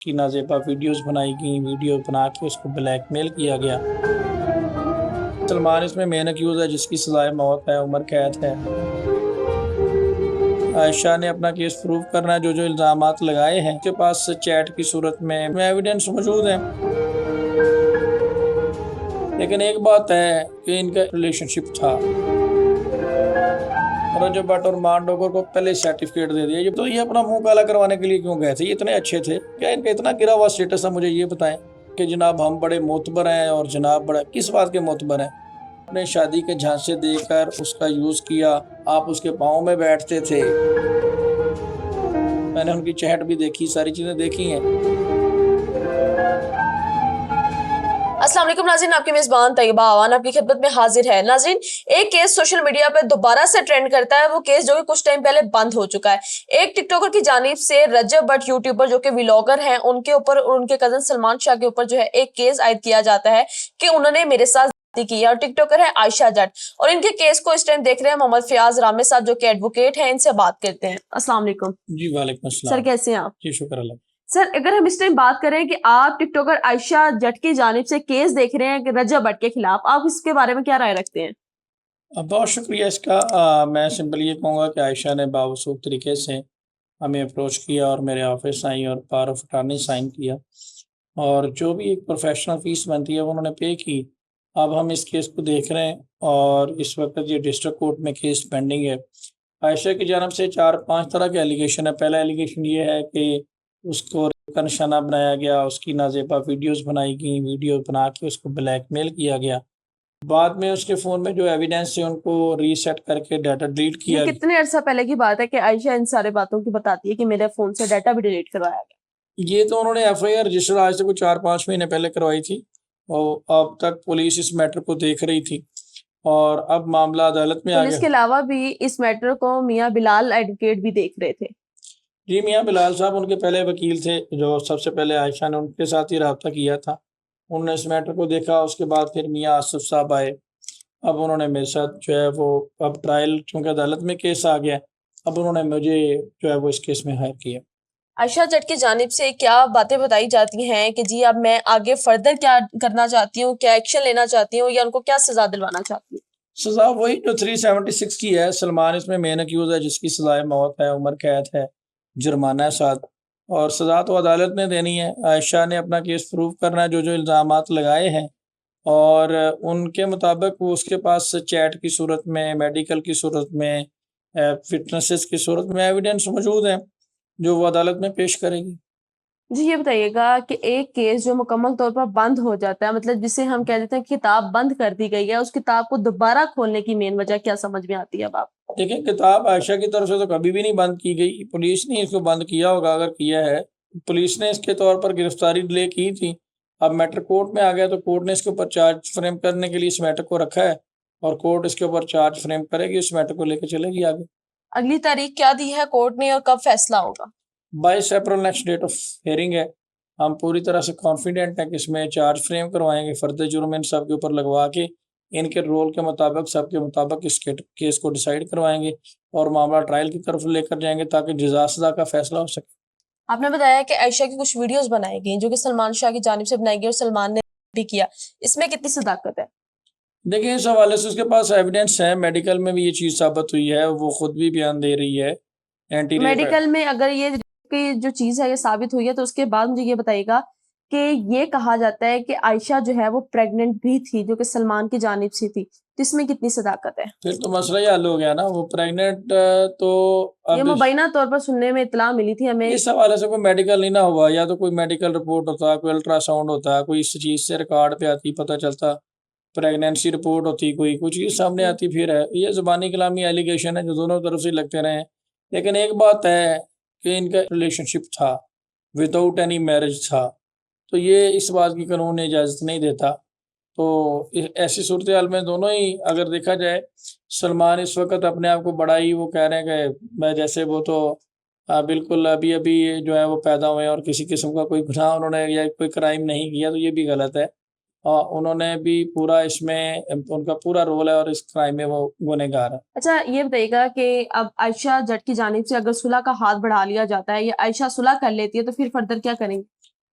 की नाज़ेबा वीडियोस बनाई गई, वीडियो बना के उसको ब्लैकमेल किया गया। सलमान इसमें मेन अक्यूज़ है जिसकी सज़ाए मौत है, उम्र कैद है। आयशा ने अपना केस प्रूव करना है, जो इल्ज़ामात लगाए हैं उसके पास चैट की सूरत में एविडेंस मौजूद है। लेकिन एक बात है कि इनका रिलेशनशिप था। रजब भट्ट और मान डोगर को पहले सर्टिफिकेट दे दिया, तो ये अपना मुंह काला करवाने के लिए क्यों गए थे? ये इतने अच्छे थे क्या? इनका इतना गिरा हुआ स्टेटस है? मुझे ये बताएं कि जनाब हम बड़े मोतबर हैं और जनाब बड़ा किस बात के मोतबर हैं? अपने शादी के झांसे देकर उसका यूज किया, आप उसके पाँव में बैठते थे। मैंने उनकी चैट भी देखी, सारी चीजें देखी हैं। अस्सलाम वालेकुम नाज़रीन, आपकी मेज़बान तैयबा आवान आपकी खिदमत में हाजिर है। नाज़रीन, एक केस सोशल मीडिया पे दोबारा से ट्रेंड करता है। वो केस जो कि कुछ टाइम पहले बंद हो चुका है। एक टिकटॉकर की जानिब से रजब भट्ट यूट्यूबर जो कि व्लॉगर हैं, उनके ऊपर और उनके कजन सलमान शाह के ऊपर जो है एक केस आयद किया जाता है कि उन्होंने मेरे साथ ज्यादती की है। और टिकटॉकर है आयशा जट, और इनके केस को इस टाइम देख रहे हैं मोहम्मद फयाज रामे साहब जो कि एडवोकेट हैं। इनसे बात करते हैं। अस्सलाम वालेकुम। जी वालेकुम सर, अस्सलाम। कैसे हैं आप? जी शुक्र अल्लाह। सर, अगर हम इस टाइम बात करें कि आप टिकटॉकर आयशा जट की जानिब से केस देख रहे हैं कि रजब भट्ट के खिलाफ, आप इसके बारे में क्या राय रखते हैं? बहुत शुक्रिया इसका। मैं सिंपल ये कहूँगा कि आयशा ने बावसूख तरीके से हमें अप्रोच किया और मेरे ऑफिस आई और पावर ऑफ अटॉर्नी साइन किया, और जो भी एक प्रोफेशनल फ़ीस बनती है वो उन्होंने पे की। अब हम इस केस को देख रहे हैं और इस वक्त ये डिस्ट्रिक्ट कोर्ट में केस पेंडिंग है। आयशा की जानब से 4-5 तरह के एलिगेशन है। पहला एलिगेशन ये है कि उसको रेप का निशाना बनाया गया, उसकी नाज़ेबा वीडियोस बनाई गई, वीडियो बना के उसको ब्लैकमेल किया गया। बाद में उसके फ़ोन में जो एविडेंस है उनको रीसेट करके डाटा डिलीट ये किया। कितने अरसा पहले की बात है कि आयशा इन सारे बातों की बताती है कि मेरे फोन से डाटा भी डिलीट करवाया गया? ये तो उन्होंने एफआईआर रजिस्टर आज से कुछ 4-5 महीने पहले करवाई थी और अब तक पुलिस इस मैटर को देख रही थी और अब मामला अदालत में आ पुलिस गया। के अलावा भी इस मैटर को मियां बिलाल एडवोकेट भी देख रहे थे। जी मियाँ बिलाल साहब उनके पहले वकील थे, जो सबसे पहले आयशा ने उनके साथ ही रब्ता किया था। उन्होंने इस मैटर को देखा, उसके बाद फिर मियाँ आसिफ साहब आए। अब उन्होंने मेरे साथ जो है वो, अब ट्रायल चूँकि अदालत में केस आ गया, अब उन्होंने मुझे जो है वो इस केस में हायर किया। आयशा जट की जानिब से क्या बातें बताई जाती हैं कि जी अब मैं आगे फर्दर क्या करना चाहती हूँ, क्या एक्शन लेना चाहती हूँ, या उनको क्या सजा दिलवाना चाहती हूँ? सज़ा वही जो 376 की है। सलमान इसमें मेन अक्यूज़ है जिसकी सज़ाए मौत है, उम्र कैद है, जुर्माना है साथ, और सज़ा तो अदालत ने देनी है। आयशा ने अपना केस प्रूव करना है, जो इल्ज़ामात लगाए हैं, और उनके मुताबिक वो उसके पास चैट की सूरत में, मेडिकल की सूरत में, विटनेसेस की सूरत में एविडेंस मौजूद हैं, जो वो अदालत में पेश करेगी। जी, ये बताइएगा कि एक केस जो मुकम्मल तौर पर बंद हो जाता है, मतलब जिसे हम कह देते हैं किताब बंद कर दी गई है, उस किताब को दोबारा खोलने की मेन वजह क्या समझ में आती है अब आप? देखिए, किताब आयशा की तरफ से तो कभी भी नहीं बंद की गई। पुलिस ने इसको बंद किया होगा, अगर किया है। पुलिस ने इसके तौर पर गिरफ्तारी डिले की थी। अब मैटर कोर्ट में आ गया तो कोर्ट ने इसके ऊपर चार्ज फ्रेम करने के लिए इस मैटर को रखा है, और कोर्ट इसके ऊपर चार्ज फ्रेम करेगी, इस मैटर को लेकर चलेगी आगे। अगली तारीख क्या दी है कोर्ट ने और कब फैसला होगा? 22 अप्रैल नेक्स्ट डेट ऑफ हियरिंग है। हम पूरी तरह से कॉन्फिडेंट हैं कि इसमें चार्ज फ्रेम करवाएंगे, फर्दर जुर्म इन सब के ऊपर लगवा के इनके रोल के मुताबिक, सबके मुताबिक इस केस को डिसाइड करवाएंगे और मामला ट्रायल की तरफ लेकर जाएंगे ताकि जज़ा सज़ा का फैसला हो सके। आपने बताया कि आयशा की कुछ वीडियोस बनाई गई जो कि सलमान शाह की जानिब से बनाई गई और सलमान ने भी किया, इसमें कितनी सदाकत है? देखिए, इस हवाले से उसके पास एविडेंस है, मेडिकल में भी ये चीज़ साबित हुई है, वो खुद भी बयान दे रही है। एंटी रेप मेडिकल में अगर ये की जो चीज है ये साबित हुई है, तो उसके बाद मुझे ये बताइएगा कि ये कहा जाता है कि आयशा जो है वो प्रेग्नेंट भी थी जो कि सलमान की जानिब से थी, तो इसमें कितनी सदाकत है? फिर तो मसला ही हल हो गया ना। वो प्रेग्नेंट तो ये अब मुबैना तौर पर सुनने में इत्तला मिली थी हमें। इस हवाले से कोई मेडिकल नहीं ना हुआ, या तो कोई मेडिकल रिपोर्ट होता, कोई अल्ट्रासाउंड होता, कोई इस चीज़ से रिकॉर्ड पे आती, पता चलता, प्रेगनेंसी रिपोर्ट होती, कोई चीज़ सामने आती। फिर है ये ज़बानी कलामी एलिगेशन है जो दोनों तरफ से लगते रहे हैं। लेकिन एक बात है कि इनका रिलेशनशिप था, विदाउट एनी मैरिज था, तो ये इस बात की कानून इजाज़त नहीं देता। तो ऐसी सूरत हाल में दोनों ही, अगर देखा जाए, सलमान इस वक्त अपने आप को बड़ा ही वो कह रहे हैं कि मैं जैसे, वो तो बिल्कुल अभी अभी जो है वो पैदा हुए हैं और किसी किस्म का कोई गुनाह उन्होंने या कोई क्राइम नहीं किया, तो ये भी गलत है। उन्होंने भी पूरा इसमें, उनका पूरा रोल है और इस क्राइम में वो गुनहगार है। अच्छा, ये बताइएगा कि अब आयशा जट की जानिब से अगर सुलह का हाथ बढ़ा लिया जाता है या आयशा सुलह कर लेती है, तो फिर फर्दर क्या करेंगे?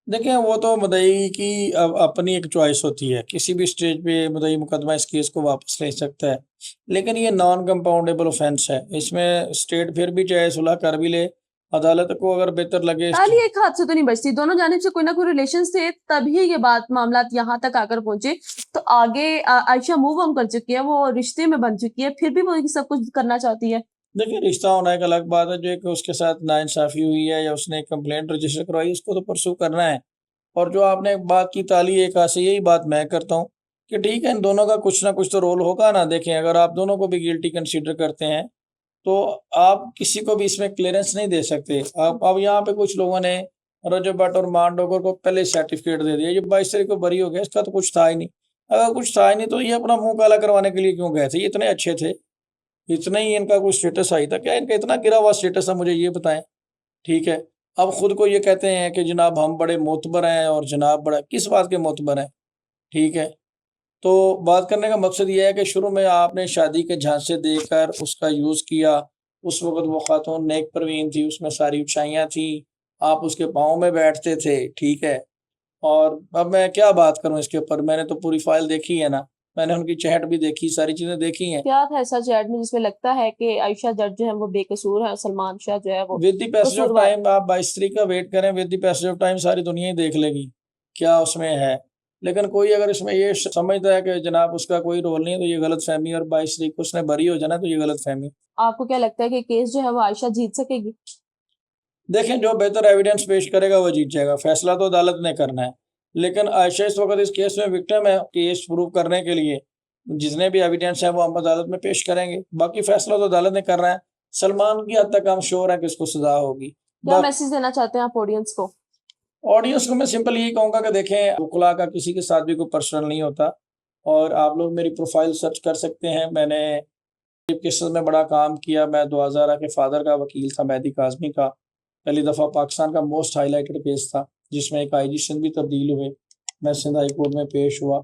देखिए वो तो मुद्दई की अपनी एक चॉइस होती है, किसी भी स्टेज पे मुद्दई मुकदमा इस केस को वापस ले सकता है। लेकिन ये नॉन कंपाउंडेबल ऑफेंस है, इसमें स्टेट फिर भी चाहे सुलह कर भी ले, अदालत को अगर बेहतर लगे ताली एक हाथ से तो नहीं बजती, दोनों जानिब से कोई ना कोई रिलेशन थे तभी ये बात मामलात यहाँ तक आकर पहुंचे। तो आगे आयशा मूव ऑन कर चुकी है, वो रिश्ते में बन चुकी है, फिर भी वो ये सब कुछ करना चाहती है। देखिए रिश्ता होना एक अलग बात है, जो एक उसके साथ नाइंसाफ़ी हुई है या उसने एक कंप्लेंट रजिस्टर करवाई, उसको तो परस्यू करना है। और जो आपने एक बात की ताली एक हाथ से, यही बात मैं करता हूँ कि ठीक है, इन दोनों का कुछ ना कुछ तो रोल होगा ना। देखें अगर आप दोनों को भी गिल्टी कंसीडर करते हैं, तो आप किसी को भी इसमें क्लीयरेंस नहीं दे सकते। आप अब यहाँ पे कुछ लोगों ने रजब भट्ट और मान डोगर को पहले सर्टिफिकेट दे दिया, ये 22 तारीख को बरी हो गया, इसका तो कुछ था ही नहीं। अगर कुछ था ही नहीं तो ये अपना मुँह काला करवाने के लिए क्यों गए थे? ये इतने अच्छे थे, इतना ही इनका कोई स्टेटस हाई था, क्या इनका इतना गिरा हुआ स्टेटस है, मुझे ये बताएँ? ठीक है, अब खुद को ये कहते हैं कि जनाब हम बड़े मोतबर हैं और जनाब बड़ा किस बात के मोतबर हैं? ठीक है, तो बात करने का मकसद ये है कि शुरू में आपने शादी के झांसे देकर उसका यूज़ किया, उस वक़्त वो खातून नेक परवीन थी, उसमें सारी अच्छाइयाँ थीं, आप उसके पाँव में बैठते थे, ठीक है? और अब मैं क्या बात करूँ इसके ऊपर, मैंने तो पूरी फ़ाइल देखी है ना, मैंने उनकी चैट भी देखी, सारी चीज़ें देखी हैं। क्या था ऐसा चैट में जिसमें लगता है कि आयशा जट जो है वो बेकसूर है और सलमान शाह जो है वो विद द पैसेज ऑफ कसूरवार? टाइम आप 22 तारीख का वेट करें, with the passage of time सारी दुनिया ही देख लेगी, क्या उसमें है। लेकिन कोई अगर इसमें ये समझता है कि जनाब उसका कोई रोल नहीं है, तो ये गलतफ़हमी, और 22 तारीख को उसने बरी हो जाना, तो ये गलतफ़हमी। आपको क्या लगता है कि केस जो है वो आयशा जीत सकेगी? देखें जो बेहतर एविडेंस पेश करेगा वो जीत जाएगा, फैसला तो अदालत ने करना है। लेकिन आयशा इस वक़्त इस केस में विक्टिम है, केस प्रूव करने के लिए जितने भी एविडेंस हैं वो हम अदालत में पेश करेंगे, बाकी फैसला तो अदालत ने करना है। सलमान की हद तक हम श्योर हैं कि इसको सज़ा होगी। क्या बा मैसेज देना चाहते हैं आप ऑडियंस को? ऑडियंस को मैं सिंपल यही कहूँगा कि देखें, वुकला का किसी के साथ भी कोई पर्सनल नहीं होता, और आप लोग मेरी प्रोफ़ाइल सर्च कर सकते हैं। मैंने केसेस में बड़ा काम किया, मैं 2000 के फ़ादर का वकील था, मेहदी काज़मी का। पहली दफ़ा पाकिस्तान का मोस्ट हाइलाइटेड केस था, जिसमें एक आईजी सिंध भी तब्दील हुए। मैं सिंध हाई कोर्ट में पेश हुआ।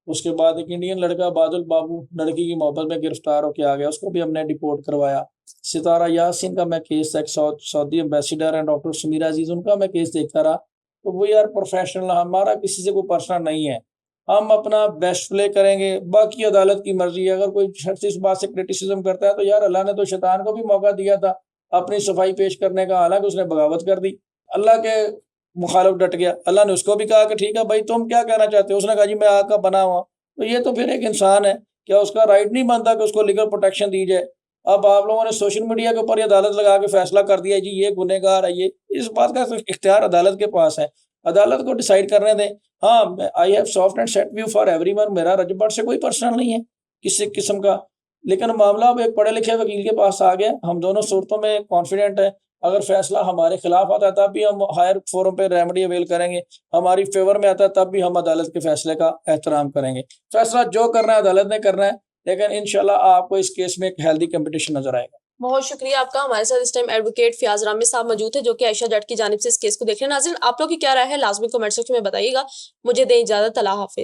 उसके बाद एक इंडियन लड़का बादल बाबू लड़की की मोहब्बत में गिरफ्तार होके आ गया, उसको भी हमने डिपोर्ट करवाया। सितारा यासीन का मैं केस, एक सऊदी एम्बेसडर हैं डॉक्टर समीरा अजीज़, उनका मैं केस देखता रहा। तो वो यार प्रोफेशनल, हमारा किसी से कोई पर्सनल नहीं है, हम अपना बेस्ट प्ले करेंगे, बाकी अदालत की मर्जी है। अगर कोई शख्स इस बात से क्रिटिसिज्म करता है तो यार अल्लाह ने तो शैतान को भी मौका दिया था अपनी सफाई पेश करने का, हालांकि उसने बगावत कर दी, अल्लाह के मुखालिफ डट गया। अल्लाह ने उसको भी कहा कि ठीक है भाई तुम क्या कहना चाहते हो, उसने कहा जी मैं आग का बना हुआ। तो ये तो फिर एक इंसान है, क्या उसका राइट नहीं बनता कि उसको लीगल प्रोटेक्शन दी जाए? अब आप लोगों ने सोशल मीडिया के ऊपर ये अदालत लगा के फैसला कर दिया जी ये गुनहगार है, ये इस बात का तो इख्तियार अदालत के पास है, अदालत को डिसाइड करने दें। हाँ, I have soft and set view for everyone, मेरा रजब भट्ट से कोई पर्सनल नहीं है किसी किस्म का। लेकिन मामला अब एक पढ़े लिखे वकील के पास आ गया, हम दोनों सूरतों में कॉन्फिडेंट है। अगर फैसला हमारे खिलाफ आता है तब भी हम हायर फोरम पे रेमेडी अवेल करेंगे, हमारी फेवर में आता है तब भी हम अदालत के फैसले का एहतराम करेंगे। फैसला जो करना है अदालत ने करना है, लेकिन इंशाल्लाह आपको इस केस में एक हेल्दी कंपटीशन नजर आएगा। बहुत शुक्रिया आपका। हमारे साथ इस टाइम एडवोकेट फयाज रामी साहब मौजूद है जो कि आयशा जट की जानिब से इस केस को देख रहे हैं। नाज़रीन, आप लोग की क्या राय है लाजमी कमेंट सेक्शन में बताइएगा। मुझे दें इजाजत, अल्लाह हाफिज।